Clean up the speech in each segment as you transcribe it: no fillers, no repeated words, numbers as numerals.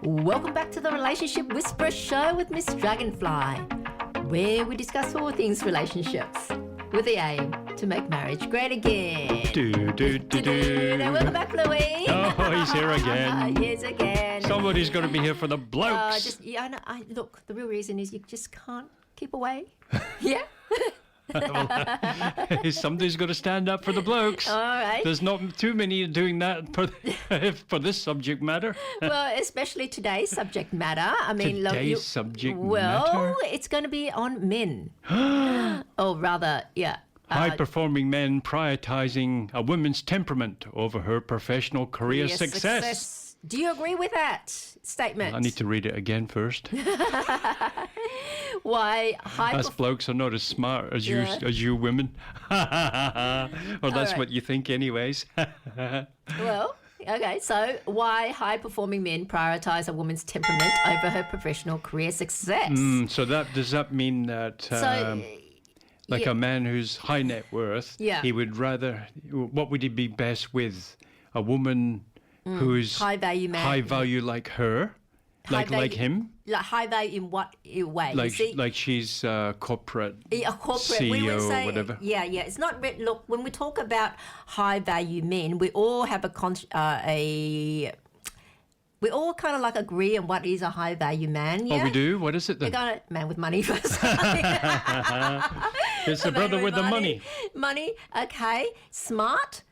Welcome back to the Relationship Whisperer Show with Miss Dragonfly, where we discuss all things relationships with the aim to make marriage great again. Now, welcome back, Louis. Oh, he's here again. Yes, again. Somebody's got to be here for the blokes. Look, the real reason is you just can't keep away. Yeah. Somebody's got to stand up for the blokes. All right. There's not too many doing that for this subject matter. Well, especially today's subject matter. I mean, subject matter? Well, it's going to be on men. Or rather, yeah. High-performing men prioritizing a woman's temperament over her professional career success. Do you agree with that statement? I need to read it again first. Why Us blokes are not as smart as you women. Or that's what you think anyways. Well, okay, so why high-performing men prioritize a woman's temperament over her professional career success? So does that mean that a man who's high net worth, he would rather, what would he be best with? A woman who's high value man, high value like her, like him, like high value in what way? Like she's corporate, CEO we would say, or whatever. Yeah. It's not. Look, when we talk about high value men, we all have we all kind of like agree on what is a high value man. Yeah? Oh, we do. What is it then? We got a man with money first. It's the brother with the money. Money. Okay. Smart.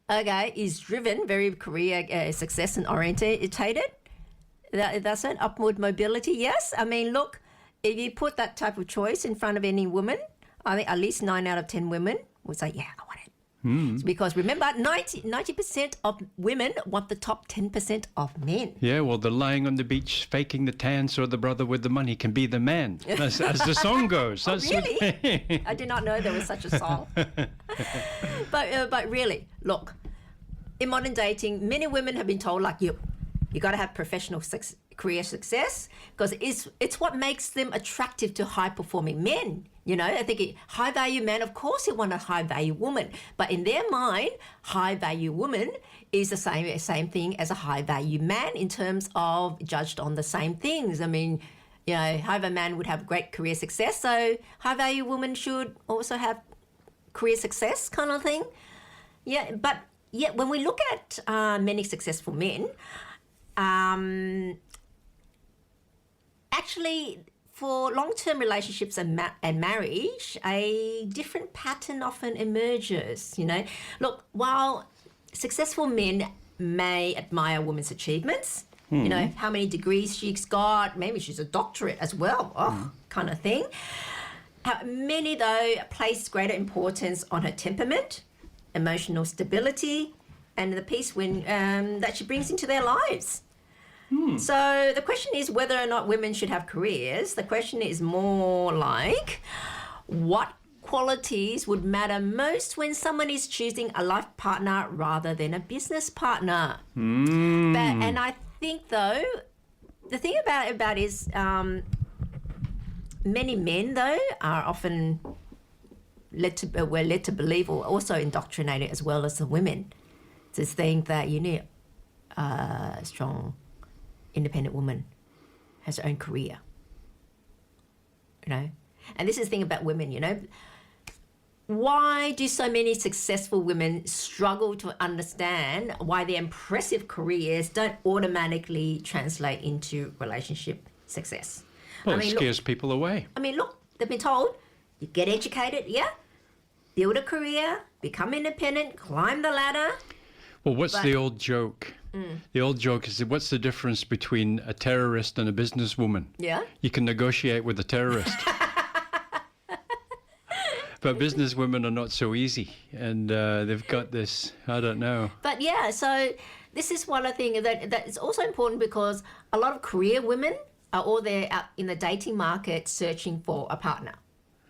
Okay, is driven, very career success and orientated. That's it. Upward mobility, yes. I mean, look, if you put that type of choice in front of any woman, I think at least 9 out of 10 women will say, yeah, I want it. Because remember, 90% of women want the top 10% of men. Yeah, well, the lying on the beach, faking the tan so the brother with the money can be the man, as the song goes. Oh, really? I did not know there was such a song. But really, look, in modern dating, many women have been told, like, you got to have professional career success because it's what makes them attractive to high-performing men. You know, I think high-value man, of course, he want a high-value woman. But in their mind, high-value woman is the same thing as a high-value man in terms of judged on the same things. I mean, you know, high-value man would have great career success, so high-value woman should also have career success kind of thing. Yeah, but when we look at many successful men, actually, for long-term relationships and marriage, a different pattern often emerges, you know. Look, while successful men may admire a woman's achievements, you know, how many degrees she's got, maybe she's a doctorate as well, kind of thing. Many, though, place greater importance on her temperament, emotional stability, and the peace that she brings into their lives. So the question is whether or not women should have careers. The question is more like, what qualities would matter most when someone is choosing a life partner rather than a business partner? And I think, though, the thing about is many men, though, are often led to believe, or also indoctrinated as well as the women, to think that you need a strong, independent woman has her own career, you know. And this is the thing about women, you know. Why do so many successful women struggle to understand why their impressive careers don't automatically translate into relationship success? Well, it scares people away. I mean, look, they've been told, you get educated, build a career, become independent, climb the ladder. Well, what's the old joke? The old joke is, what's the difference between a terrorist and a businesswoman? Yeah. You can negotiate with a terrorist. But businesswomen are not so easy. And they've got this, I don't know. But yeah, so this is one of the things that is also important, because a lot of career women are all there out in the dating market searching for a partner.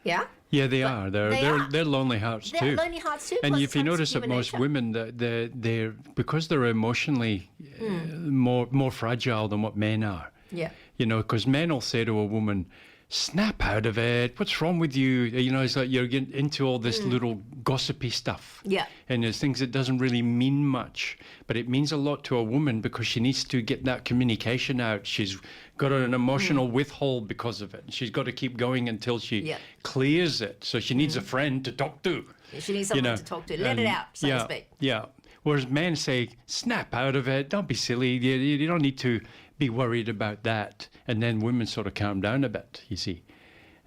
Yeah? Yeah, they are. They're lonely hearts too. They're lonely hearts too. And if you notice that most women, they're because they're emotionally more fragile than what men are. Yeah. You know, because men will say to a woman, snap out of it. What's wrong with you? You know, it's like you're getting into all this little gossipy stuff. Yeah. And there's things that doesn't really mean much, but it means a lot to a woman because she needs to get that communication out. She's got an emotional withhold because of it. She's got to keep going until she clears it. So she needs a friend to talk to. She needs someone to talk to. Let it out, so to speak. Yeah. Whereas men say, snap out of it. Don't be silly. You don't need to be worried about that. And then women sort of calm down a bit, you see.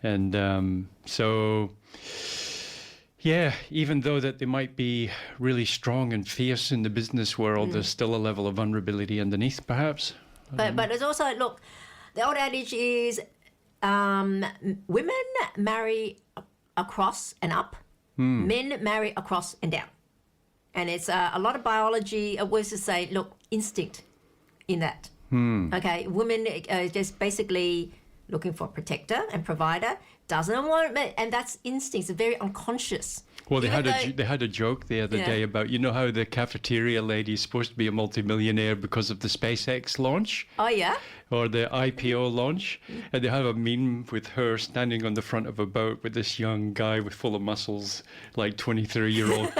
And so, yeah, even though that they might be really strong and fierce in the business world, there's still a level of vulnerability underneath, perhaps. But there's also, look, the old adage is women marry across and up. Men marry across and down. And it's a lot of biology was to say, look, instinct in that. Okay, women just basically looking for a protector and provider, doesn't want, and that's instinct. It's very unconscious. Well, they had a joke the other day about, you know how the cafeteria lady is supposed to be a multimillionaire because of the SpaceX launch? Oh, yeah? Or the IPO launch. And they have a meme with her standing on the front of a boat with this young guy with full of muscles, like 23-year-old,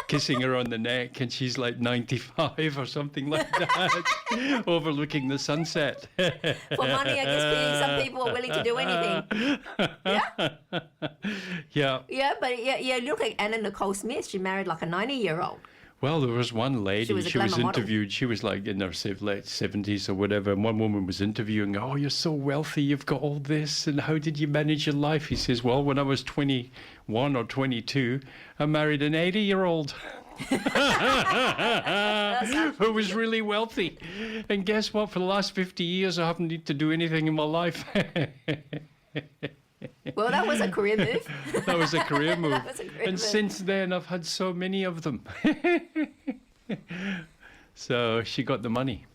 kissing her on the neck. And she's like 95 or something like that, overlooking the sunset. For money, I guess some people are willing to do anything. Yeah? Yeah, but look at Anna Nicole Smith. She married like a 90-year-old. Well, there was one lady, she was interviewed, model. She was like in her late 70s or whatever, and one woman was interviewing, oh, you're so wealthy, you've got all this, and how did you manage your life? He says, well, when I was 21 or 22, I married an 80-year-old who was really wealthy. And guess what? For the last 50 years, I haven't needed to do anything in my life. Well, that was a career move. That was a career move. Since then, I've had so many of them. So she got the money.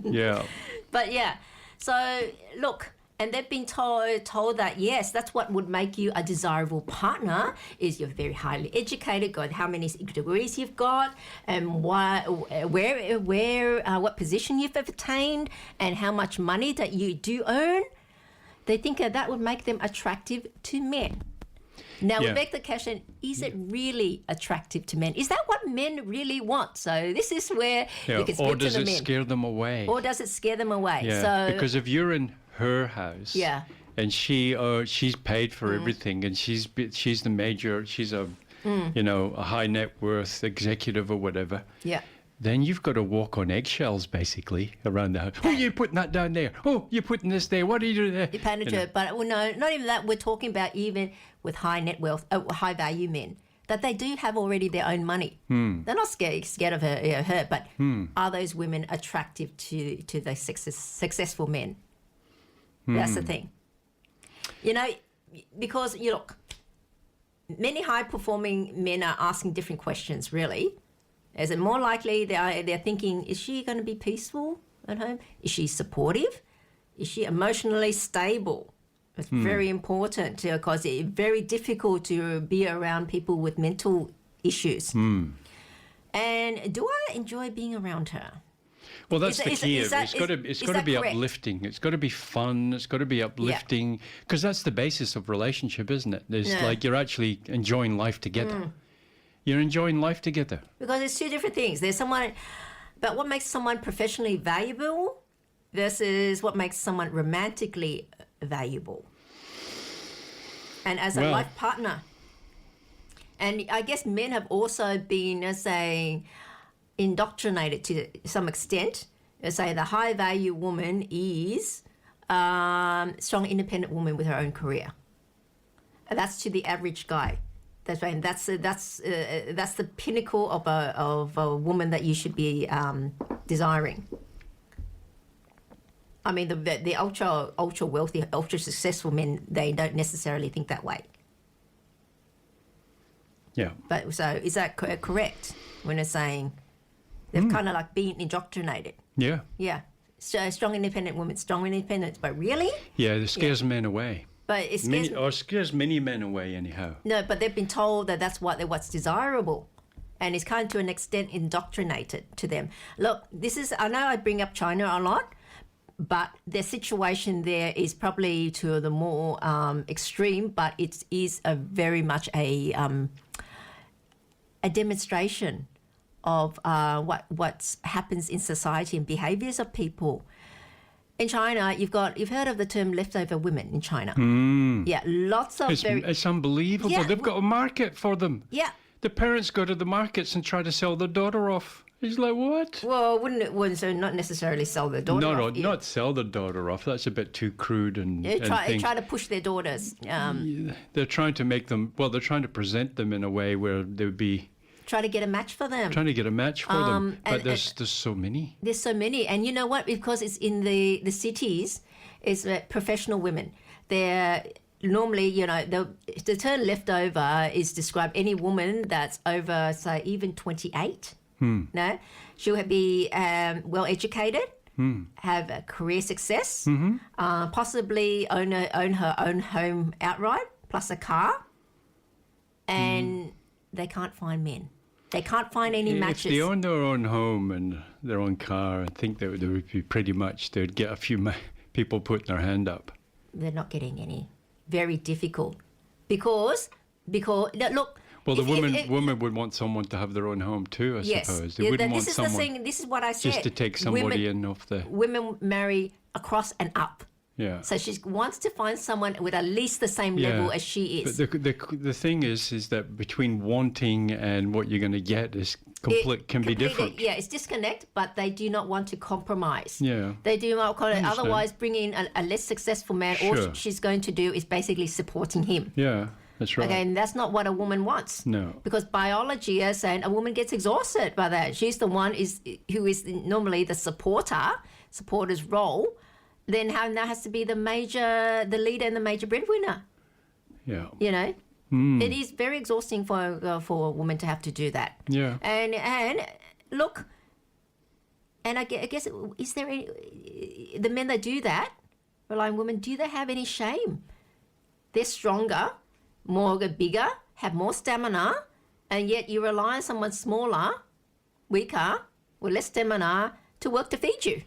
Yeah. But yeah, so look, and they've been told that, yes, that's what would make you a desirable partner is you're very highly educated, got how many degrees you've got, and what position you've attained, and how much money that you do earn. They think that would make them attractive to men. Now, we beg the question, is it really attractive to men? Is that what men really want? So this is where you can speak to the men. Or does it scare them away? Or does it scare them away? Yeah, so, because if you're in her house and she's paid for everything and she's the major, she's a, a high net worth executive or whatever. Yeah. Then you've got to walk on eggshells, basically, around the house. Oh, you're putting that down there. Oh, you're putting this there. What are you doing there? But no, not even that. We're talking about even with high net wealth, high value men, that they do have already their own money. They're not scared of her, but are those women attractive to the successful men? That's the thing. You know, because, look, many high-performing men are asking different questions, really. Is it more likely they're thinking, is she going to be peaceful at home? Is she supportive? Is she emotionally stable? It's very important because it's very difficult to be around people with mental issues. And do I enjoy being around her? Well, that's the key. It's got to be correct? uplifting. It's got to be fun. It's got to be uplifting because that's the basis of relationship, isn't it? It's like you're actually enjoying life together. You're enjoying life together. Because it's two different things. There's someone, but what makes someone professionally valuable versus what makes someone romantically valuable. And as a life partner. And I guess men have also been, indoctrinated to some extent. Say the high value woman is strong, independent woman with her own career. And that's to the average guy. That's right. And that's the pinnacle of a woman that you should be desiring. I mean, the ultra wealthy, ultra successful men, they don't necessarily think that way. Yeah. But so is that correct when it's saying they've kind of like been indoctrinated? Yeah. Yeah. So strong independent women, strong independent, but really? Yeah, it scares men away. But it scares many men away anyhow. No, but they've been told that that's what's desirable. And it's kind of to an extent indoctrinated to them. Look, I know I bring up China a lot, but their situation there is probably to the more extreme, but it is a very much a demonstration of what happens in society and behaviors of people. In China, you've heard of the term leftover women in China. Yeah, lots of It's unbelievable. Yeah. They've got a market for them. yeah. The parents go to the markets and try to sell their daughter off. He's like, what? Well, wouldn't so not necessarily sell their daughter No, off. not sell their daughter off. That's a bit too crude and Try to push their daughters. They're trying to make them, they're trying to present them in a way where they would be Try to get a match for them. trying to get a match for them. But and- there's so many. There's so many, and you know what? Because it's in the cities, it's professional women. They're normally, the term leftover is describe any woman that's over, say, even 28. No, she'll be well educated, have a career success, possibly own her own home outright, plus a car, and they can't find men. They can't find any matches. If they own their own home and their own car, I think that they would be pretty much, they'd get a few people putting their hand up. They're not getting any. Very difficult. Because look. Well, the woman would want someone to have their own home too, I suppose. They wouldn't want someone this is what I said. just to take somebody in off the... Women marry across and up. Yeah. So she wants to find someone with at least the same level as she is. But the thing is that between wanting and what you're going to get is can be different. Yeah, it's disconnect, but they do not want to compromise. Yeah. They do not understand. otherwise bring in a less successful man. Sure. All she's going to do is basically supporting him. Yeah, that's right. Okay, and that's not what a woman wants. No. Because biology is saying a woman gets exhausted by that. She's the one who is normally the supporter's role. Then now has to be the leader and the major breadwinner. Yeah. It is very exhausting for a woman to have to do that. Yeah. And look, and I guess is there any, the men that do that, relying women, do they have any shame? They're stronger, bigger, have more stamina, and yet you rely on someone smaller, weaker, with less stamina to work to feed you.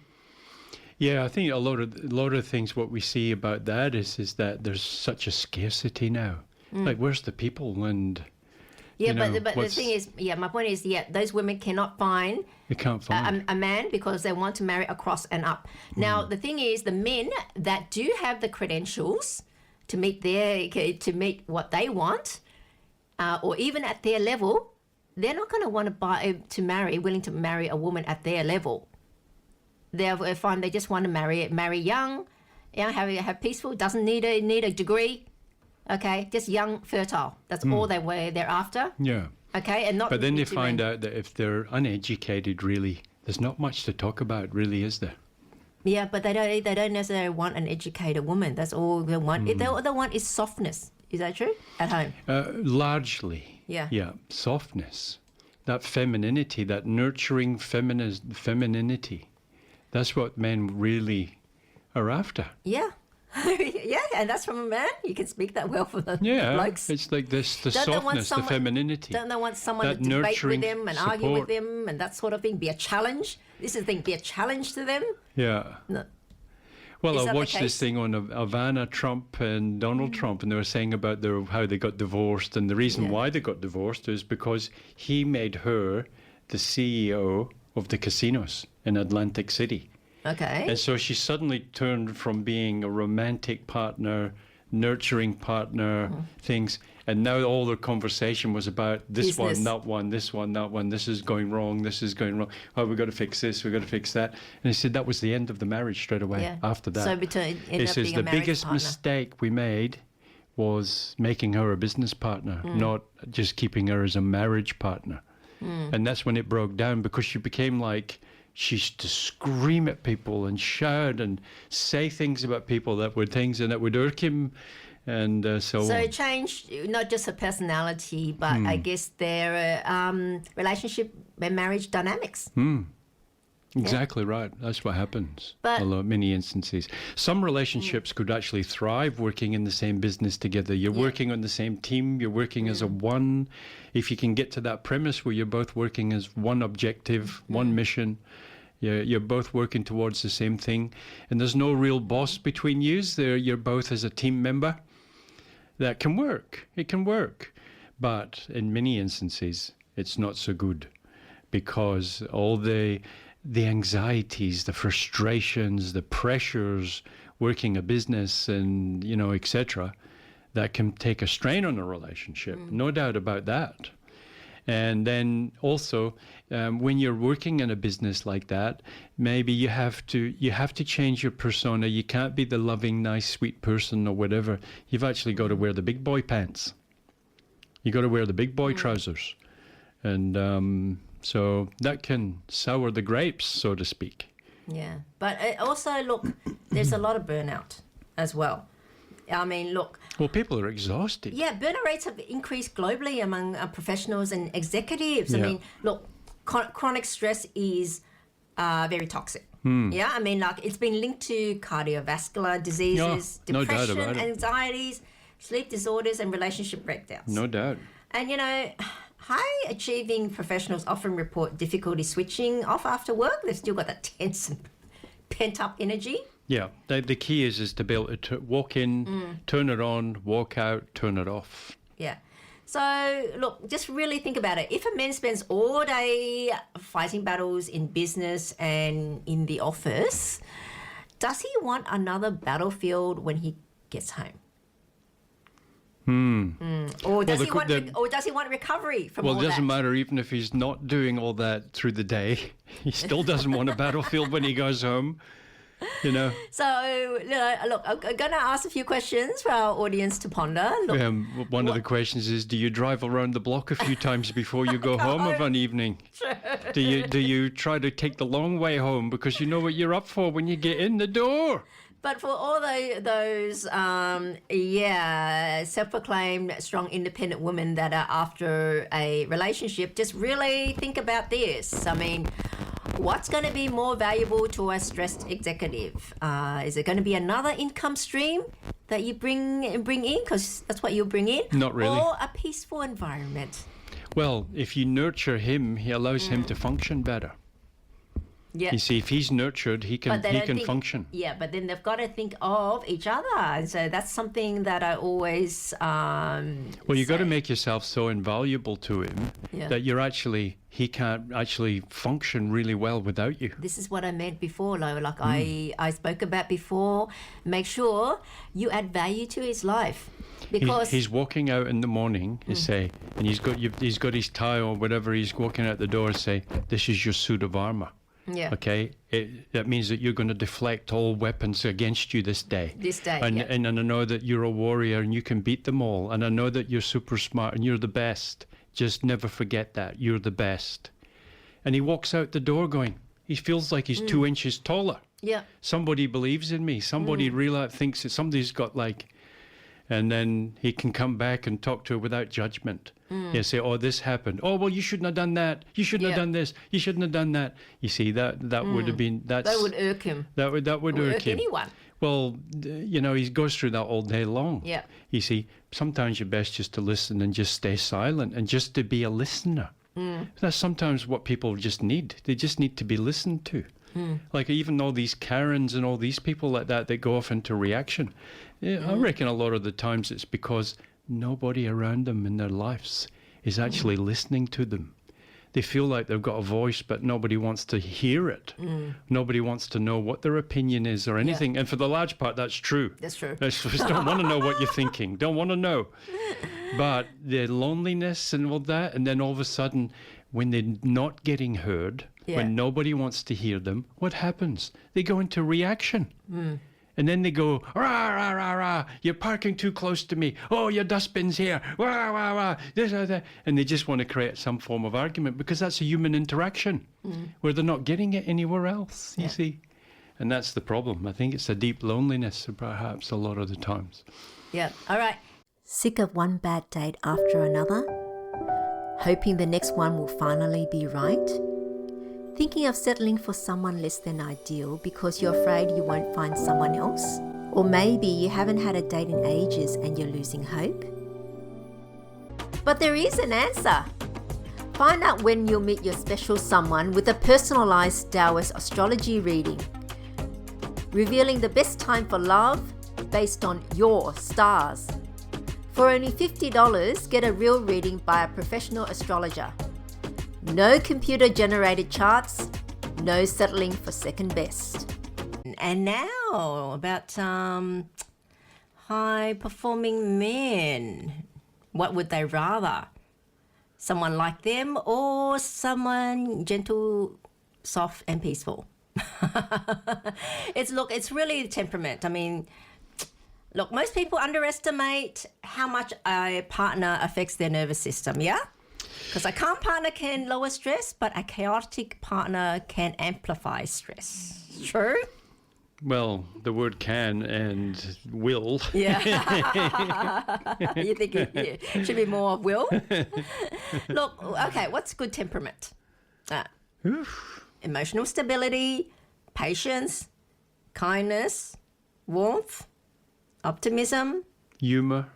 Yeah, I think a lot of things. What we see about that is that there's such a scarcity now. Like, where's the people? And but the thing is, my point is, those women cannot find. They can't find a man because they want to marry across and up. Now the thing is, the men that do have the credentials to meet what they want, or even at their level, they're not going to want willing to marry a woman at their level. They find they just want to marry young, have peaceful, doesn't need a degree, okay, just young, fertile. That's all they're after. Yeah. Okay, and not. But then they find out that if they're uneducated, really, there's not much to talk about, really, is there? Yeah, but they don't necessarily want an educated woman. That's all they want. All they want is softness. Is that true? At home. Largely. Yeah. Yeah, softness, that femininity, that nurturing femininity. That's what men really are after. Yeah. Yeah, and that's from a man. You can speak that well for the blokes. It's like the softness, the femininity. Don't they want someone that to debate with them and support. argue with them and that sort of thing? Be a challenge. This is the thing, be a challenge to them. Yeah. No. Well, Is I that watched the this case? thing on Ivana Trump and Donald Trump, and they were saying about how they got divorced, and the reason why they got divorced is because he made her the CEO of the casinos in Atlantic City. Okay. And so she suddenly turned from being a romantic partner, nurturing partner, things, and now all their conversation was about this Business. one, that one, this one, that one, this is going wrong, this is going wrong. Oh, we've got to fix this, we've got to fix that. And he said that was the end of the marriage straight away after that. So it ended He up says being the a marriage biggest partner. mistake we made was making her a business partner, not just keeping her as a marriage partner. And that's when it broke down, because she became like, she used to scream at people and shout and say things about people that were things and that would irk him, and so So on. it changed not just her personality, but I guess their relationship and marriage dynamics. Exactly right. That's what happens. But- Many instances. Some relationships could actually thrive working in the same business together. You're working on the same team. You're working as a one. If you can get to that premise where you're both working as one objective, one mission, You're both working towards the same thing, and there's no real boss between you. You're both as a team member. That can work. It can work. But in many instances, it's not so good, because all the anxieties, the frustrations, the pressures working a business and, etc., that can take a strain on a relationship. No doubt about that. And then also, when you're working in a business like that, maybe you have to change your persona. You can't be the loving, nice, sweet person or whatever. You've actually got to wear the big boy pants. You got to wear the big boy trousers, and so that can sour the grapes, so to speak. Yeah, but also look, there's a lot of burnout as well. I mean, look. Well, people are exhausted. Yeah, burnout rates have increased globally among professionals and executives. Yeah. I mean, look, chronic stress is very toxic. Yeah, I mean, like, it's been linked to cardiovascular diseases, No doubt depression, about it. anxieties, sleep disorders, and relationship breakdowns. No doubt. And, high achieving professionals often report difficulty switching off after work. They've still got that tense and pent up energy. Yeah, the key is to be able to walk in, turn it on, walk out, turn it off. Yeah. So, look, just really think about it. If a man spends all day fighting battles in business and in the office, does he want another battlefield when he gets home? Or does he want recovery from all that? Well, it doesn't matter even if he's not doing all that through the day. He still doesn't want a battlefield when he goes home. So, look, I'm going to ask a few questions for our audience to ponder. Look, one of the questions is, do you drive around the block a few times before you go home of an evening? Sure. Do you try to take the long way home because you know what you're up for when you get in the door? But for all those self-proclaimed strong, independent women that are after a relationship, just really think about this. I mean, what's going to be more valuable to a stressed executive? Is it going to be another income stream that you bring in, because that's what you'll bring in? Not really. Or a peaceful environment? Well, if you nurture him, he allows him to function better. Yeah. You see, if he's nurtured, he can function. Yeah, but then they've got to think of each other, and so that's something that I always. Well, you've got to make yourself so invaluable to him that he can't actually function really well without you. This is what I meant before, Lo. Like I spoke about before. Make sure you add value to his life. Because he's walking out in the morning, say, and he's got his tie or whatever. He's walking out the door, say, "This is your suit of armor." Yeah. Okay. That means that you're going to deflect all weapons against you this day. And I know that you're a warrior and you can beat them all. And I know that you're super smart and you're the best. Just never forget that you're the best. And he walks out the door going, he feels like he's 2 inches taller. Yeah. Somebody believes in me. Somebody really thinks that somebody's got and then he can come back and talk to her without judgment. You say, "Oh, this happened. Oh, well, you shouldn't have done that. You shouldn't have done this. You shouldn't have done that." You see, that would have been that would irk him. That would irk him. Anyone. Well, he goes through that all day long. Yeah. You see, sometimes you're best just to listen and just stay silent and just to be a listener. That's sometimes what people just need. They just need to be listened to. Like even all these Karens and all these people like that go off into reaction. I reckon a lot of the times it's because nobody around them in their lives is actually listening to them. They feel like they've got a voice, but nobody wants to hear it. Nobody wants to know what their opinion is or anything. Yeah. And for the large part, that's true. That's true. They just don't want to know what you're thinking. Don't want to know. But the loneliness and all that, and then all of a sudden, when they're not getting heard, when nobody wants to hear them, what happens? They go into reaction. And then they go, "Rah, rah, rah, rah, you're parking too close to me. Oh, your dustbin's here. Rah, rah, rah, this, that." And they just want to create some form of argument because that's a human interaction where they're not getting it anywhere else, you see. And that's the problem. I think it's a deep loneliness, perhaps, a lot of the times. Yeah. All right. Sick of one bad date after another? Hoping the next one will finally be right? Thinking of settling for someone less than ideal because you're afraid you won't find someone else? Or maybe you haven't had a date in ages and you're losing hope? But there is an answer. Find out when you'll meet your special someone with a personalized Taoist astrology reading, revealing the best time for love based on your stars. For only $50, get a real reading by a professional astrologer. No computer-generated charts, no settling for second best. And now about high-performing men. What would they rather? Someone like them or someone gentle, soft, and peaceful? It's really temperament. I mean, look, most people underestimate how much a partner affects their nervous system, yeah? Because a calm partner can lower stress, but a chaotic partner can amplify stress. True? Well, the word can and will. Yeah. You think it should be more of will? Look, okay, what's good temperament? Emotional stability, patience, kindness, warmth, optimism. Humor.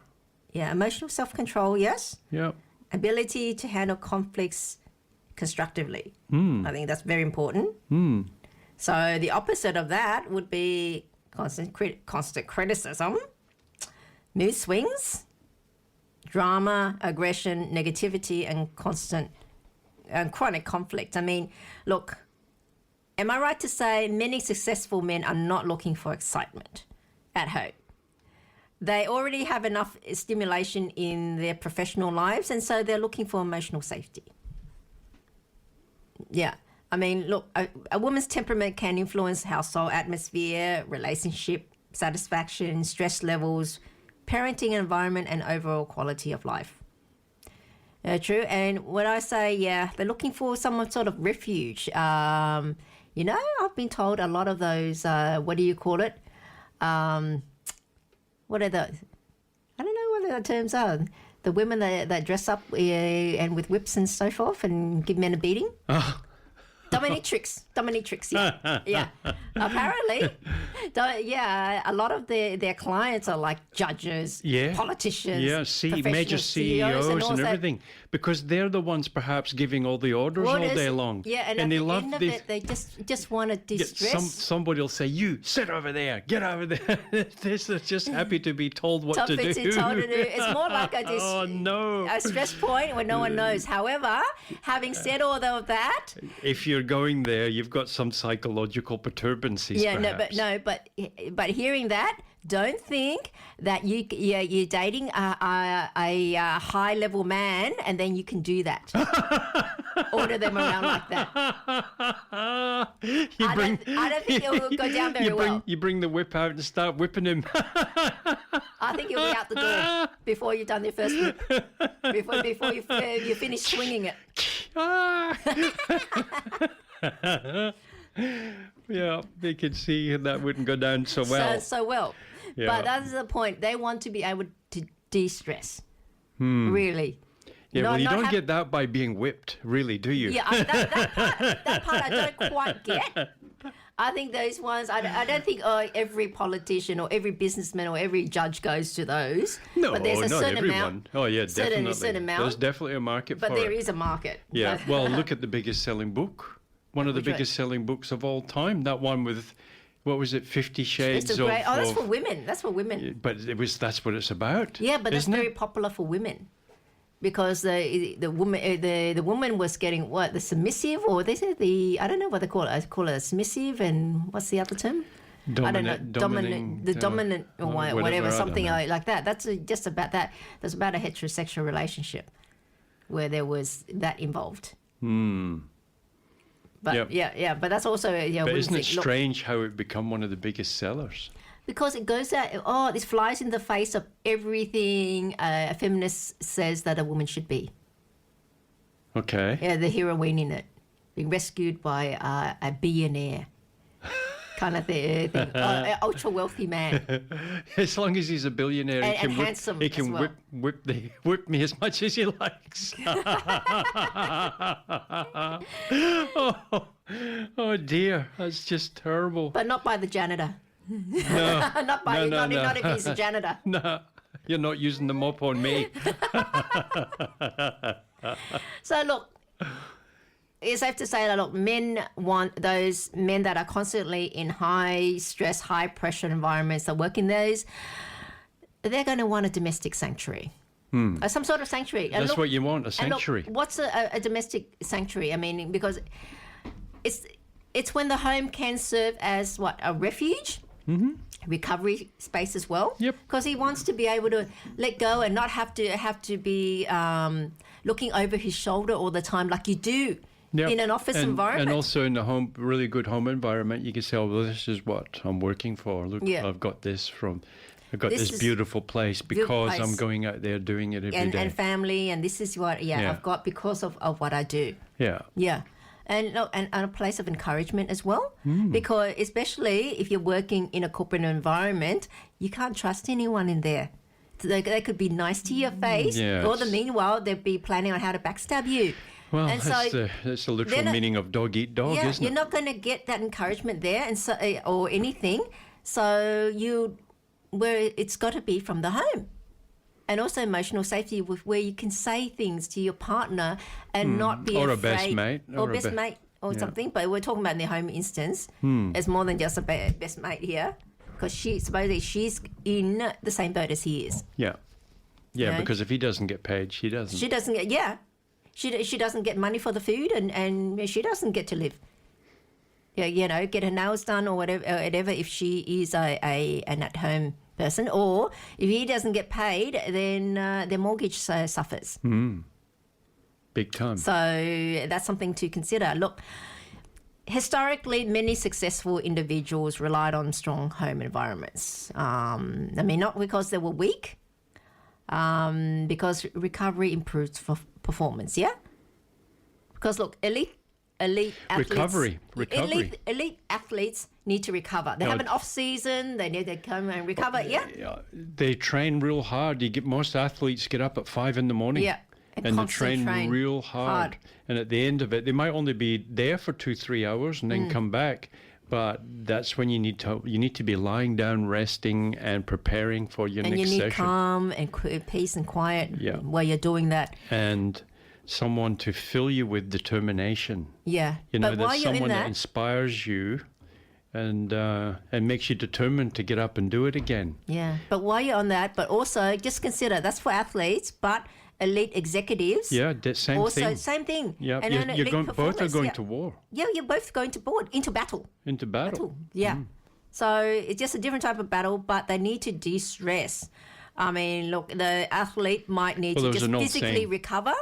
Yeah, emotional self-control, yes. Yeah. Ability to handle conflicts constructively. I think that's very important. So the opposite of that would be constant criticism, mood swings, drama, aggression, negativity, and constant and chronic conflict. I mean, look, am I right to say many successful men are not looking for excitement at home? They already have enough stimulation in their professional lives, and so they're looking for emotional safety. Yeah. I mean, look, a woman's temperament can influence household atmosphere, relationship satisfaction, stress levels, parenting environment, and overall quality of life. True. And when I say, yeah, they're looking for some sort of refuge. I've been told a lot of those, what do you call it? What are those? I don't know what the terms are. The women that dress up and with whips and so forth and give men a beating. Dominatrix, yeah. Apparently, a lot of their clients are like judges, politicians, major CEOs and everything, because they're the ones perhaps giving all the orders all day long. Yeah, and at the end of it, they just want to distress. Somebody will say, "You sit over there, get over there." They're just happy to be told what to do. It's more like a stress point where no one knows. However, having said all of that, if you're going there, you've got some psychological perturbances. But hearing that, don't think that you're dating a high level man and then you can do that. Order them around like that. I don't think it will go down very well. You bring the whip out and start whipping him. I think you'll be out the door before you've done your first whip. Before you finish swinging it. Yeah, they could see that wouldn't go down so well. So well. Yeah. But that's the point. They want to be able to de-stress. Really. Yeah, you don't get that by being whipped, really, do you? Yeah, that part I don't quite get. I think those ones, I don't think every politician or every businessman or every judge goes to those. No, but there's a not certain everyone. Amount, oh, yeah, definitely. Certain amount. There's definitely a market for it. But there is a market. Yeah, well, look at the biggest selling book. One of the biggest selling books of all time. That one with, what was it, 50 Shades of... that's for women. That's for women. But that's what it's about. Yeah, but that's very popular for women. Because the woman was getting what, the submissive, or they said I don't know what they call it. I call it a submissive, and what's the other term? Dominant, dominant or whatever, something like that. That's just about that. That's about a heterosexual relationship where there was that involved. But but that's also But isn't it strange how it become one of the biggest sellers? Because it goes out, this flies in the face of everything a feminist says that a woman should be. Okay. Yeah, the heroine in it, being rescued by a billionaire, kind of thing, ultra wealthy man. As long as he's a billionaire, and handsome, he can whip me as much as he likes. Oh dear, that's just terrible. But not by the janitor. No, not if he's a janitor. No, you're not using the mop on me. So look, it's safe to say that, look, men want those men that are constantly in high stress, high pressure environments that work in those, they're going to want a domestic sanctuary. Some sort of sanctuary. That's what you want, a sanctuary. And look, what's a domestic sanctuary? I mean, because it's when the home can serve as a refuge, recovery space as well. Yep. Because he wants to be able to let go and not have to be looking over his shoulder all the time like you do in an office environment. And also in a really good home environment, you can say, oh, well, this is what I'm working for. Look, I've got this this beautiful place because I'm going out there doing it every day. And family, and this is what I've got because of what I do. Yeah. Yeah. And a place of encouragement as well, because especially if you're working in a corporate environment, you can't trust anyone in there. They could be nice to your face, or the meanwhile they'll be planning on how to backstab you. Well, and that's the literal meaning of dog eat dog, isn't it? You're not going to get that encouragement there, and so or anything. So where it's got to be from the home. And also emotional safety, where you can say things to your partner and not be or afraid. A best mate. Or best mate or something. But we're talking about in the home instance. It's more than just a best mate here. Because supposedly she's in the same boat as he is. Yeah. Yeah, because if he doesn't get paid, she doesn't. She doesn't get, She doesn't get money for the food and she doesn't get to live. Yeah, get her nails done or whatever if she is an at-home person, or if he doesn't get paid, then their mortgage suffers. Big time. So that's something to consider. Look, historically, many successful individuals relied on strong home environments. I mean, not because they were weak, because recovery improves for performance, Because look, elite athletes... Recovery. Elite athletes need to recover. They have an off season. They need to come and recover. They train real hard. Most athletes get up at 5 a.m. Yeah, and they train real hard. And at the end of it, they might only be there for 2-3 hours and then come back. But that's when you need to be lying down, resting, and preparing for your next session. And you need calm and peace and quiet while you're doing that. And someone to fill you with determination. Yeah. But there's someone that inspires you and makes you determined to get up and do it again. Yeah. But while you're on that, but also just consider that's for athletes, but elite executives. Yeah, same thing. Yeah, and both are going to war. Yeah, you're both going into battle. Into battle. Yeah. So it's just a different type of battle, but they need to de-stress. I mean, look, the athlete might need to just physically recover,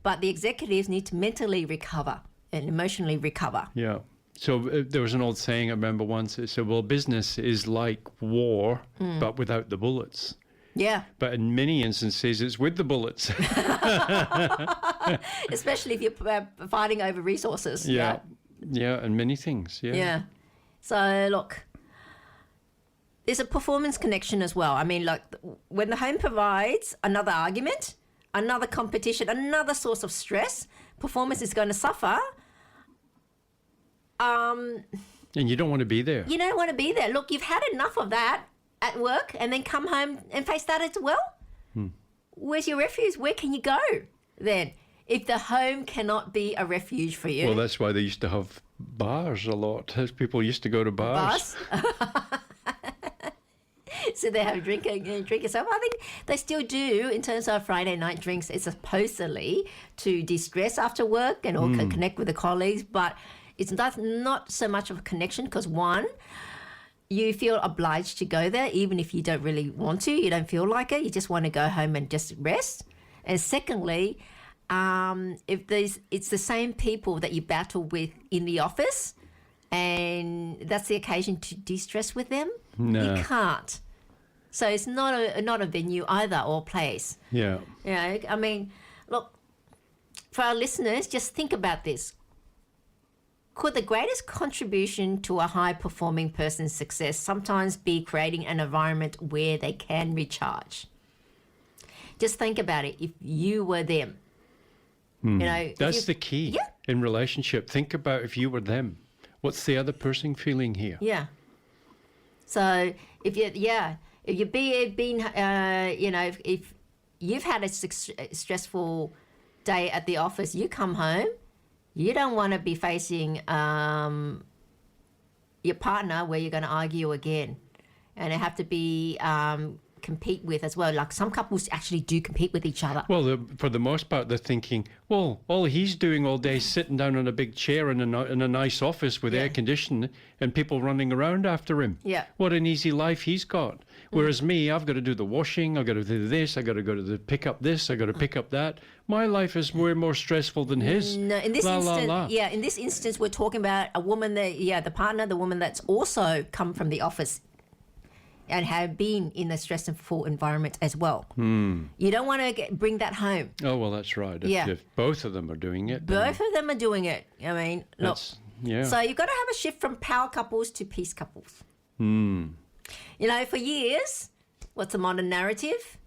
but the executives need to mentally recover and emotionally recover. Yeah. So there was an old saying I remember once. It said, well, business is like war, but without the bullets. Yeah. But in many instances, it's with the bullets. Especially if you're fighting over resources. Yeah, and many things. Yeah. So, look, there's a performance connection as well. I mean, like, when the home provides another argument, another competition, another source of stress, performance is going to suffer. And you don't want to be there. You don't want to be there. Look, you've had enough of that at work and then come home and face that as well. Where's your refuge? Where can you go then if the home cannot be a refuge for you? Well, that's why they used to have bars a lot. People used to go to bars. So they have drink yourself. I think they still do in terms of Friday night drinks. It's supposedly to de-stress after work and or connect with the colleagues, but it's not so much of a connection because one, you feel obliged to go there even if you don't really want to. You don't feel like it. You just want to go home and just rest. And secondly, it's the same people that you battle with in the office and that's the occasion to de-stress with them. No. You can't. So it's not a venue either or place. Yeah. I mean, look, for our listeners, just think about this. Could the greatest contribution to a high-performing person's success sometimes be creating an environment where they can recharge? Just think about it. If you were them, that's the key in relationship. Think about if you were them. What's the other person feeling here? Yeah. So if you've had a stressful day at the office, you come home. You don't want to be facing your partner where you're going to argue again. And they have to be compete with as well. Like some couples actually do compete with each other. Well, for the most part, they're thinking, well, all he's doing all day is sitting down on a big chair in a nice office with air conditioning and people running around after him. Yeah. What an easy life he's got. Whereas me, I've got to do the washing, I've got to do this, I've got to go to pick up this, I've got to pick up that. My life is way more stressful than his. No, in this in this instance, we're talking about a woman the partner, the woman that's also come from the office and have been in a stressful environment as well. You don't want to bring that home. Oh, well, that's right. If both of them are doing it. Both of them are doing it. I mean, look. Yeah. So you've got to have a shift from power couples to peace couples. You know, for years, what's the modern narrative?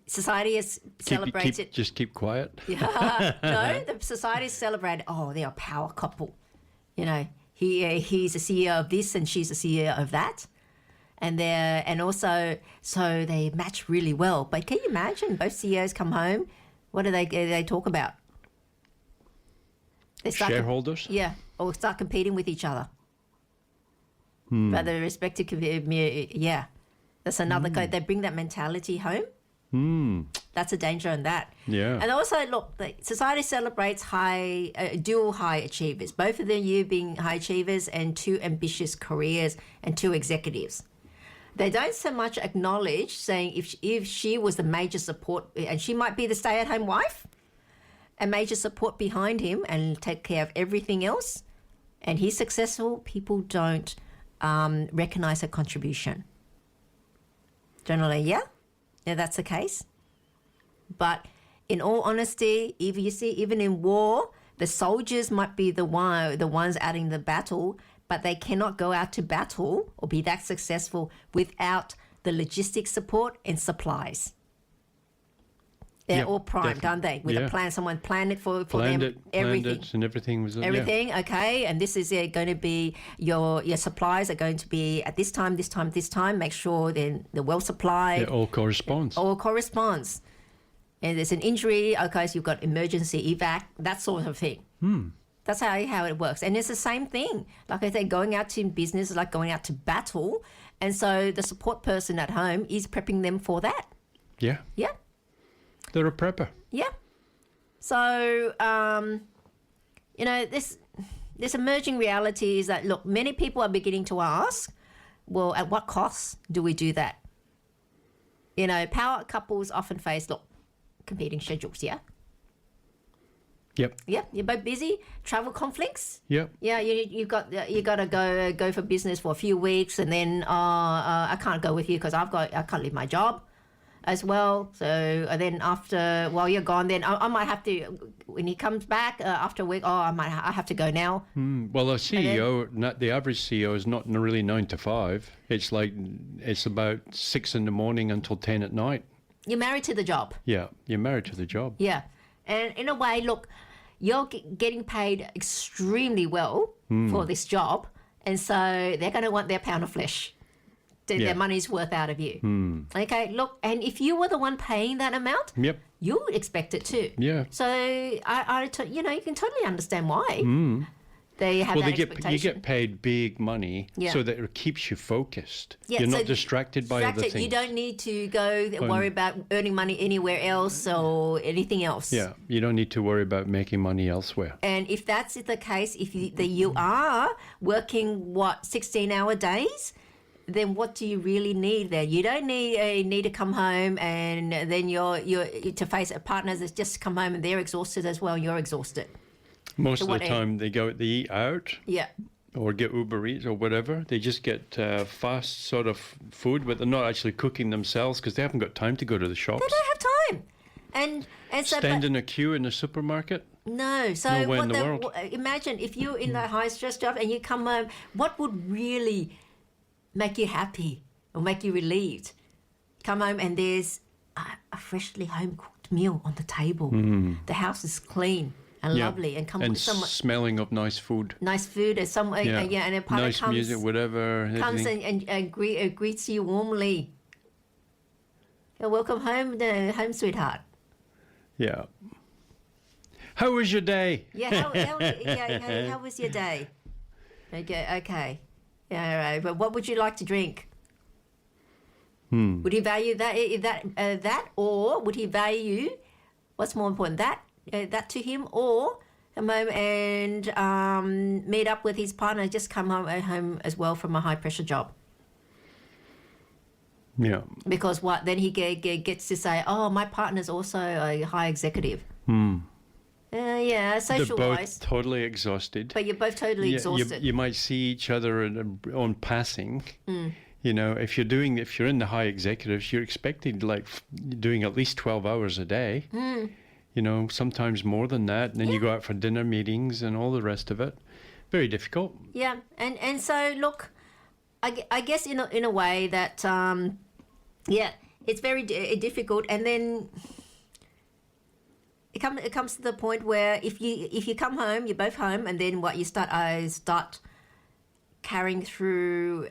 Society has celebrated. Just keep quiet. No, the society has celebrated, oh, they're a power couple. You know, he's a CEO of this and she's a CEO of that. And also, so they match really well. But can you imagine both CEOs come home? What do they talk about? They start shareholders? Or start competing with each other. But the respective, that's another code. They bring that mentality home. That's a danger in that. Yeah. And also, look, society celebrates dual high achievers. Both of them, you being high achievers and two ambitious careers and two executives. They don't so much acknowledge saying if she was the major support, and she might be the stay-at-home wife, a major support behind him and take care of everything else, and he's successful, people don't recognize her contribution. Generally, yeah, that's the case. But in all honesty, if you see, even in war, the soldiers might be the ones out in the battle, but they cannot go out to battle or be that successful without the logistic support and supplies. They're all primed, aren't they? With a plan, someone planned it for them. Everything. And everything was everything. Okay, and this is going to be your supplies are going to be at this time. Make sure then they're well supplied. It all corresponds. All corresponds. And there's an injury. Okay, so you've got emergency evac, that sort of thing. That's how it works. And it's the same thing. Like I said, going out to business is like going out to battle. And so the support person at home is prepping them for that. Yeah. Yeah. They're a prepper. Yeah. So, this emerging reality is that, look, many people are beginning to ask, well, at what cost do we do that? You know, power couples often face, competing schedules, yeah? Yep. Yep, you're both busy. Travel conflicts. Yep. Yeah, you got to go for business for a few weeks, and then I can't go with you because I can't leave my job as well. So then after while you're gone, then I might have to when he comes back after a week. I have to go now. Well, a CEO, not the average CEO, is not really 9 to 5. It's about 6 in the morning until 10 at night. You're married to the job. Yeah, you're married to the job. Yeah. And in a way, look, you're getting paid extremely well for this job. And so they're going to want their pound of flesh. Their money's worth out of you. Okay, look, and if you were the one paying that amount, you would expect it too. Yeah. So, you can totally understand why. They have that expectation. You get paid big money so that it keeps you focused. You're not distracted by other things. You don't need to go worry about earning money anywhere else or anything else. Yeah, you don't need to worry about making money elsewhere. And if that's the case, if you are working, 16-hour days, then what do you really need there? You don't need to come home and then you're to face a partner that's just come home and they're exhausted as well. You're exhausted. Most of the time they eat out. Yeah. Or get Uber Eats or whatever. They just get fast sort of food, but they're not actually cooking themselves because they haven't got time to go to the shops. They don't have time. And so stand in a queue in the supermarket. No. So nowhere in the world. Imagine if you're in the high stress job and you come home, what would really make you happy or make you relieved? Come home and there's a freshly home cooked meal on the table. The house is clean and lovely and with someone smelling of nice food. Nice food and someone and a partner nice music, whatever. Comes and greets you warmly. Welcome home, sweetheart. Yeah. How was your day? Yeah, how was your day? Okay. Yeah, all right. But what would you like to drink? Would he value that, or would he value what's more important, that to him, or come home and meet up with his partner, just come home as well from a high pressure job? Yeah. Because then he gets to say, oh, my partner's also a high executive. Yeah, social They're both wise. totally exhausted. But you're both totally exhausted. You might see each other on passing. You know, if you're in the high executives, you're expected doing at least 12 hours a day. You know, sometimes more than that. And then you go out for dinner meetings and all the rest of it. Very difficult. Yeah, and so look, I guess in a way that it's very difficult, and then it comes to the point where if you come home, you're both home, and then what you start carrying through.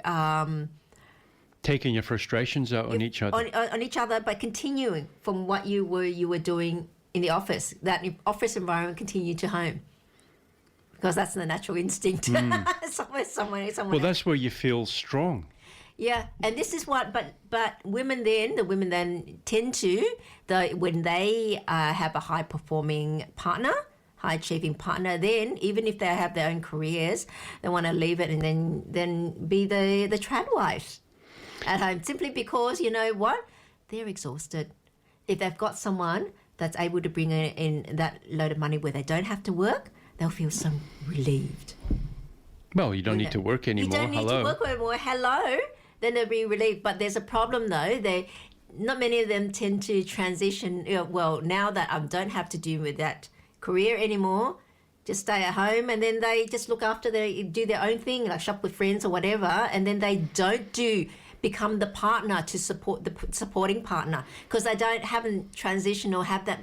Taking your frustrations out on each other. On each other, but continuing from what you were doing in the office. That office environment continued to home, because that's the natural instinct. Somewhere. Well, that's where you feel strong. Yeah, and this is what. But the women then tend to, when they have a high performing partner, high achieving partner, then even if they have their own careers, they want to leave it and then be the trad wife at home, simply because, you know what, they're exhausted. If they've got someone that's able to bring in that load of money where they don't have to work, they'll feel so relieved. Well, you don't need to work anymore. You don't need to work anymore. Hello. Then they'll be relieved. But there's a problem though. Not many of them tend to transition. Well, now that I don't have to do with that career anymore, just stay at home, and then they just look after do their own thing, like shop with friends or whatever, and then they don't become the partner to support the supporting partner, because they haven't transitioned or have that.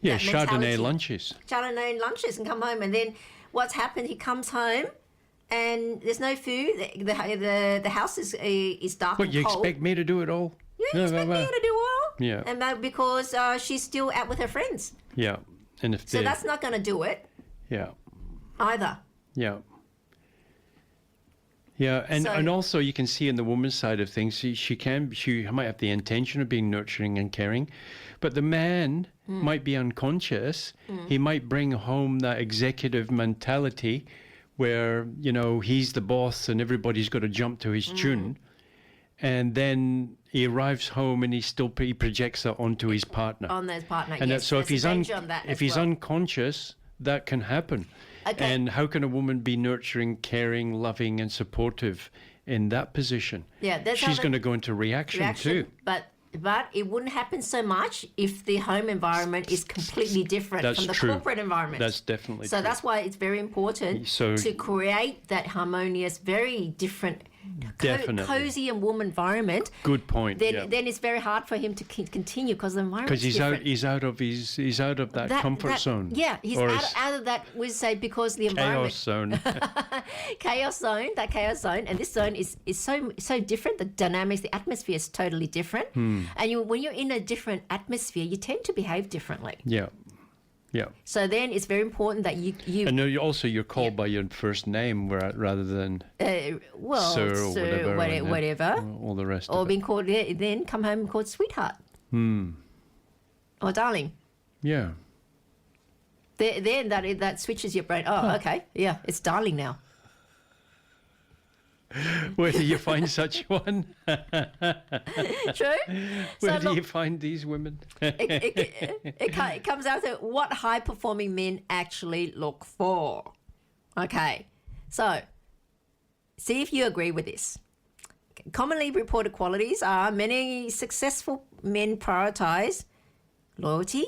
Yeah, that Chardonnay lunches. Chardonnay lunches, and come home, and then what's happened? He comes home, and there's no food. The house is dark What, and you cold. expect me to do it all? Yeah, you expect me to do all? Yeah. And because she's still out with her friends. Yeah. And So that's not going to do it. Yeah. Either. Yeah. Yeah, and also you can see in the woman's side of things, she might have the intention of being nurturing and caring, but the man might be unconscious. He might bring home that executive mentality where, you know, he's the boss and everybody's got to jump to his tune. And then he arrives home and he projects that onto his partner. On his partner, and yes. so if he's he's unconscious, that can happen. Okay. And how can a woman be nurturing, caring, loving, and supportive in that position? Yeah, she's going to go into reaction too. But it wouldn't happen so much if the home environment is completely different from the corporate environment. That's definitely true. So that's why it's very important to create that harmonious, very different, cozy and warm environment. Good point. Then it's very hard for him to continue, because the environment is different. He's out of that comfort zone. Yeah, he's out of that, we say, because the environment chaos zone, and this zone is so different. The dynamics, the atmosphere is totally different. And when you're in a different atmosphere, you tend to behave differently. Yeah. So then it's very important that you and you're called by your first name rather than sir or whatever, all the rest. Or of being called, then come home and called sweetheart. Or darling. Yeah. Then that switches your brain. Oh, okay, yeah, it's darling now. Where do you find such one? True. Where do you find these women? It comes out to what high-performing men actually look for. Okay, so see if you agree with this. Commonly reported qualities are: many successful men prioritize loyalty.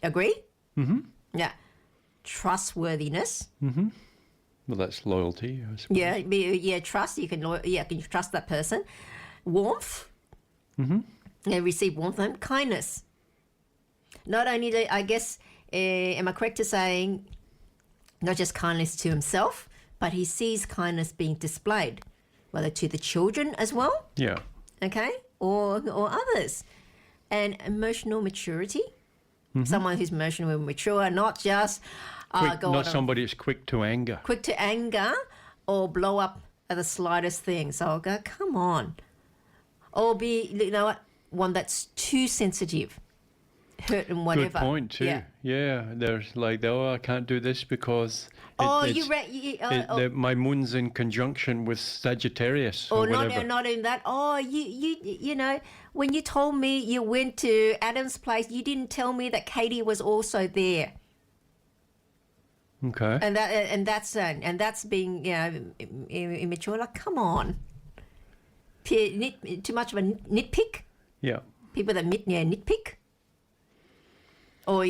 Agree? Mm-hmm. Yeah. Trustworthiness. Mm-hmm. Well, that's loyalty, I suppose. Yeah, trust. You can trust that person. Warmth. Mm-hmm. They receive warmth and kindness. Not only, I guess, am I correct to saying, not just kindness to himself, but he sees kindness being displayed, whether to the children as well. Yeah. Okay, or others. And emotional maturity. Someone who's emotionally mature, not just Not somebody that's quick to anger. quick to anger or blow up at the slightest thing. So I'll go, come on. Or be, one that's too sensitive, hurt and whatever. Good point too. Yeah. There's like, I can't do this because my moon's in conjunction with Sagittarius or whatever. Not in that. Oh, you know, when you told me you went to Adam's place, you didn't tell me that Katie was also there. Okay. And that's being immature. Like, come on. Too much of a nitpick. Yeah. People that nitpick. Or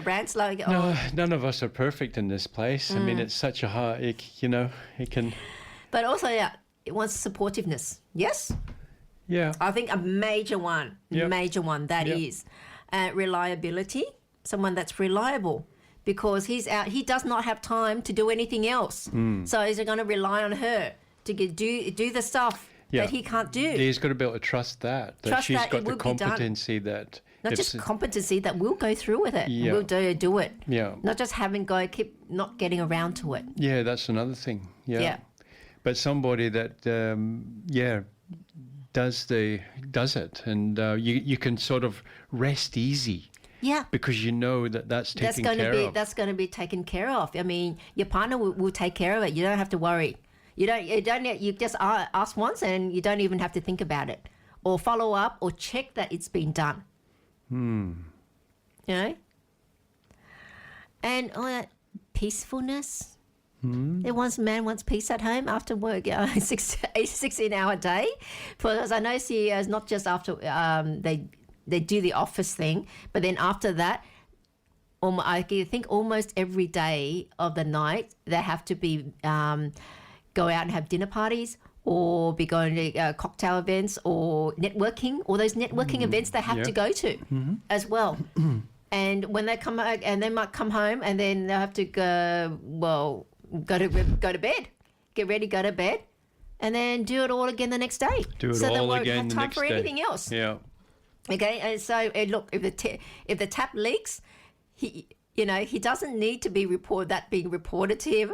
rants like. No, none of us are perfect in this place. I mean, it's such a hard. It can. But also, it wants supportiveness. Yes. Yeah. I think a major one. Yep. Major one that is reliability. Someone that's reliable. Because he's out, he does not have time to do anything else. So he's going to rely on her to do the stuff that he can't do. He's got to be able to trust that she's got the competency that. Not just competency, that we'll go through with it. Yeah. We'll do it. Yeah. Not just keep not getting around to it. Yeah, that's another thing. Yeah. But somebody that, does it, and you can sort of rest easy. Yeah. Because you know that's taken care of. That's going to be taken care of. I mean, your partner will take care of it. You don't have to worry. You just ask once and you don't even have to think about it or follow up or check that it's been done. You know? And peacefulness. Man wants peace at home after work, 16-hour day. Because I know CEOs, not just after they do the office thing, but then after that, I think almost every day of the night, they have to be go out and have dinner parties or be going to cocktail events or networking, all those networking events they have to go to as well. And when they come out, and they might come home and then they'll have to go to bed, get ready, go to bed, and then do it all again the next day. Do it all again So they won't have the time next for day. anything else. Yeah. Okay, and so look, if the tap leaks, he doesn't need to be being reported to him.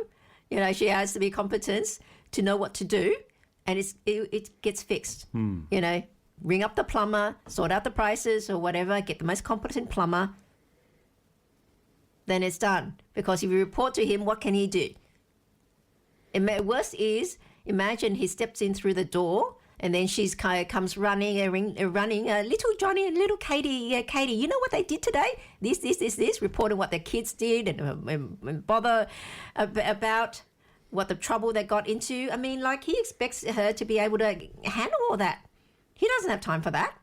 She has to be competent to know what to do, and it gets fixed. Ring up the plumber, sort out the prices or whatever, get the most competent plumber. Then it's done. Because if you report to him, what can he do? Worst is, imagine he steps in through the door. And then she's comes running, little Johnny and little Katie. Katie, you know what they did today? This, reporting what their kids did and bother about what the trouble they got into. I mean, like, he expects her to be able to handle all that. He doesn't have time for that.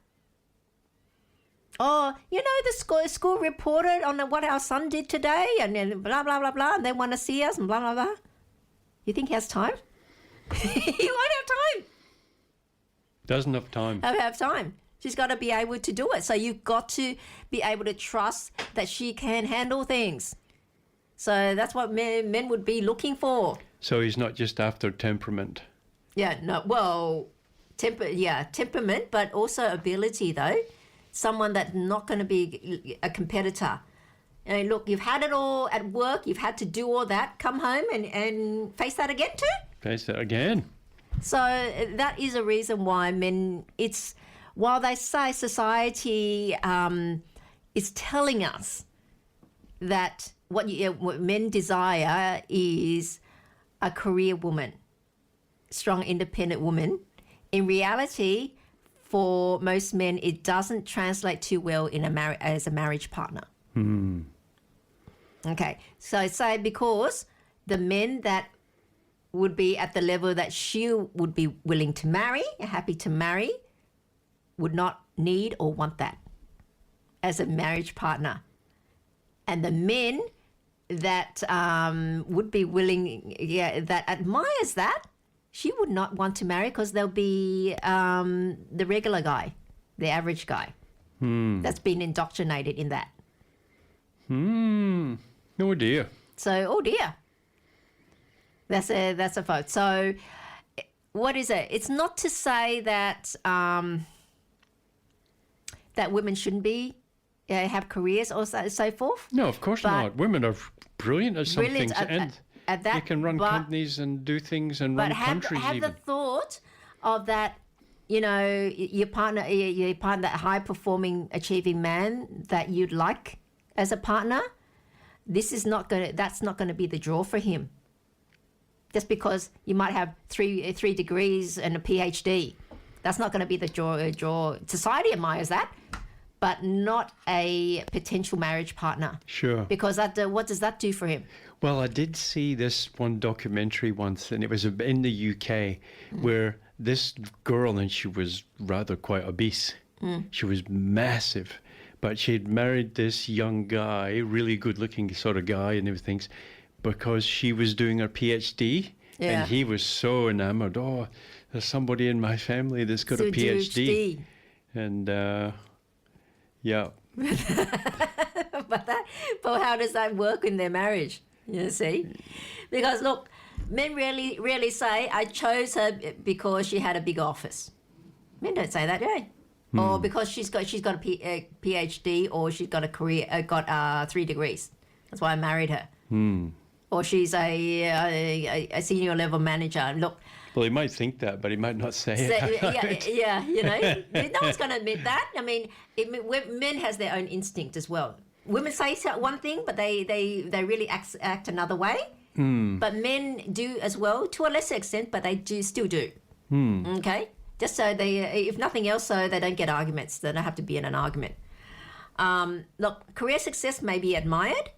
Oh, the school reported on what our son did today and then blah, blah, blah, blah, and they want to see us and blah, blah, blah. You think he has time? He won't have time. Doesn't have time. Have time. She's got to be able to do it. So you've got to be able to trust that she can handle things. So that's what men would be looking for. So he's not just after temperament. Yeah, no. Well, temperament, but also ability, though. Someone that's not going to be a competitor. Look, you've had it all at work. You've had to do all that. Come home and face that again too. Face that again. So that is a reason why men, while they say society is telling us that what men desire is a career woman, strong, independent woman, in reality, for most men, it doesn't translate too well as a marriage partner. Okay, so say because the men that would be at the level that she would be willing to marry, happy to marry, would not need or want that as a marriage partner. And the men that would be willing, that admires that, she would not want to marry because they'll be the regular guy, the average guy that's been indoctrinated in that. Oh dear. So, oh dear. That's a vote. So, what is it? It's not to say that that women shouldn't be have careers or so forth. No, of course But- not. Women are brilliant at some Brilliant things, and at that, they can run but- companies and do things and But run have countries the even. thought of that, your partner, that high performing, achieving man that you'd like as a partner. That's not going to be the draw for him. Just because you might have three degrees and a PhD, that's not going to be the draw. Society admires that, but not a potential marriage partner. Sure. Because what does that do for him? Well, I did see this one documentary once, and it was in the UK, where this girl, and she was rather quite obese. She was massive, but she'd married this young guy, really good-looking sort of guy and everything, because she was doing her PhD, Yeah. and he was so enamored. Oh, there's somebody in my family that's got a So PhD. And, yeah. But how does that work in their marriage? You see, because look, men rarely say I chose her because she had a big office. Men don't say that, do they? Or because she's got a PhD, or she's got a career, got 3 degrees. That's why I married her. Or she's a senior level manager. Look, Well, he might think that, but he might not say so, it. yeah, no one's going to admit that. I mean, men has their own instinct as well. Women say one thing, but they really act another way. But men do as well, to a lesser extent, but they still do. Okay, just so if nothing else, so they don't get arguments. They don't have to be in an argument. Look, career success may be admired,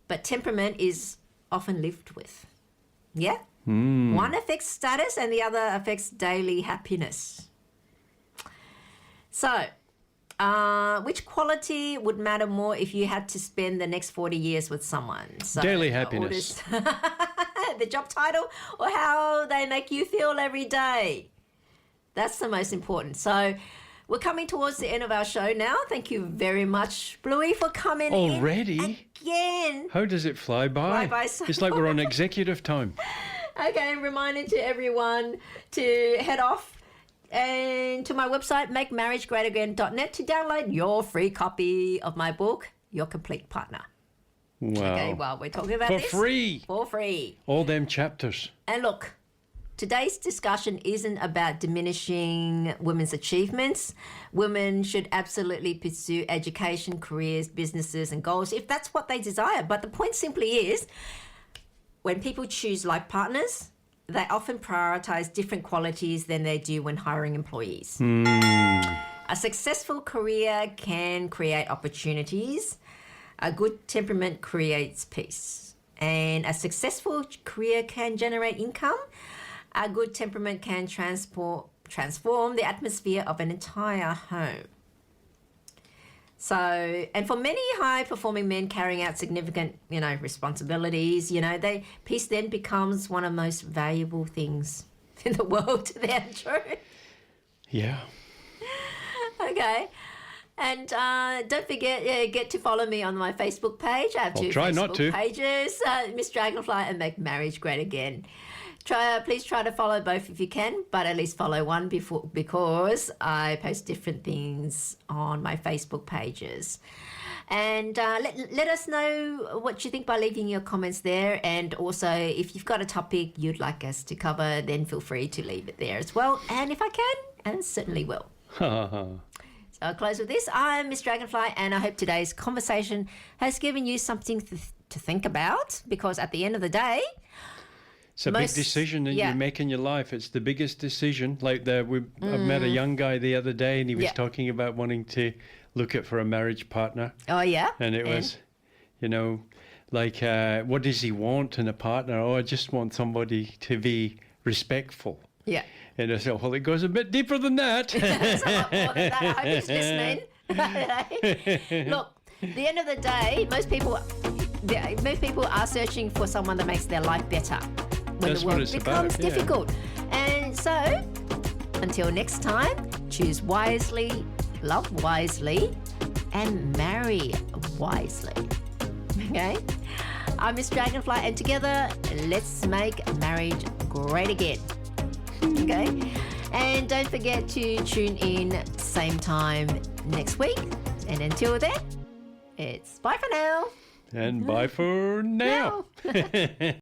but temperament is often lived with. Yeah. One affects status and the other affects daily happiness. So, which quality would matter more if you had to spend the next 40 years with someone? So, Daily happiness. The job title, or how they make you feel every day. That's the most important. So, we're coming towards the end of our show now. Thank you very much, Bluey, for coming Already? in again. How does it fly by? Fly by so It's like we're on executive time. Okay, reminder to everyone to head off and to my website, makemarriagreatagain.net, to download your free copy of my book, Your Complete Partner. Wow. Okay, well, we're talking about For this. free. For free. All them chapters. And look, today's discussion isn't about diminishing women's achievements. Women should absolutely pursue education, careers, businesses, and goals if that's what they desire. But the point simply is, when people choose life partners, they often prioritize different qualities than they do when hiring employees. A successful career can create opportunities. A good temperament creates peace. And a successful career can generate income. A good temperament can transform the atmosphere of an entire home. So, and for many high-performing men carrying out significant, responsibilities, peace then becomes one of the most valuable things in the world to them, true? Yeah. Okay. And don't forget, get to follow me on my Facebook page. I have two try Facebook not to. pages, Miss Dragonfly and Make Marriage Great Again. Please try to follow both if you can, but at least follow one because I post different things on my Facebook pages. And let us know what you think by leaving your comments there. And also, if you've got a topic you'd like us to cover, then feel free to leave it there as well. And if I can, I certainly will. So I'll close with this. I'm Miss Dragonfly, and I hope today's conversation has given you something to think about, because at the end of the day, it's a big decision that you make in your life. It's the biggest decision. Like I met a young guy the other day, and he was talking about wanting to look for a marriage partner. Oh, yeah? And it was, what does he want in a partner? Oh, I just want somebody to be respectful. Yeah. And I said, well, it goes a bit deeper than that. It's a lot more than that. I hope he's listening. Look, at the end of the day, most people are searching for someone that makes their life better when That's the what world it's becomes about, yeah. difficult. And so, until next time, choose wisely, love wisely, and marry wisely. Okay? I'm Miss Dragonfly, and together, let's make marriage great again. Okay? And don't forget to tune in same time next week. And until then, It's bye for now. And bye for now.